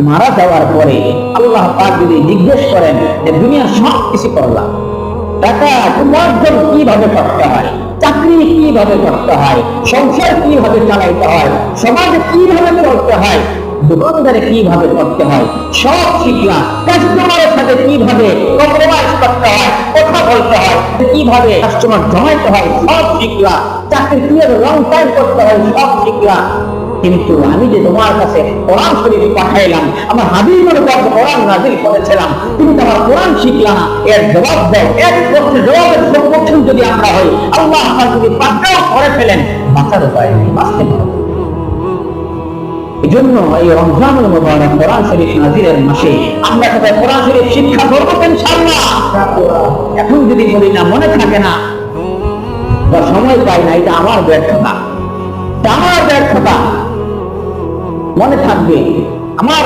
মারা যাওয়ার পরে আল্লাহ পাক যদি জিজ্ঞেস করেন যে দুনিয়ার সব কিছু করলাম, টাকা উপার্জন কিভাবে করতে হয়, চাকরি কিভাবে করতে হয়, সংসার কিভাবে চালাইতে হয়, সমাজে কিভাবে চলতে হয়, দোকানদারে কিভাবে করতে হয়, সব শিখলাম। কাস্টমারের সাথে কিভাবে কম্প্রোমাইজ করতে হয়, কথা বলতে হয়, কিভাবে কাস্টমার জমাইতে হয়, সব শিখলাম। চাকরি কিভাবে লং টাইম করতে হয়, সব শিখলাম। কিন্তু আমি যে তোমার কাছে কোরআন শরীফ পাঠাইলাম, আমার হাবিবের কাছে কোরআন নাযিল করেছিলাম, তুমি তো আমার কোরআন শিখলা না, এর জবাব দাও। এক প্রশ্নের জবাবের সম্মুখীন যদি আমরা হই, আল্লাহ আপনার যদি পাকড়াও করে ফেলেন, বাঁচার উপায় নেই, বাঁচতে পারবো। এই জন্য এই রমজানুল মুবারক কোরআন শরীফ নাযিলের মাসে আমরা সবাই কোরআন শরীফ শিক্ষা করবো ইনশাআল্লাহ। এখন যদি বলি না, মনে থাকে না বা সময় পাই না, এটা আমার ব্যর্থতা, আমার ব্যর্থতা। মনে থাকবে আমার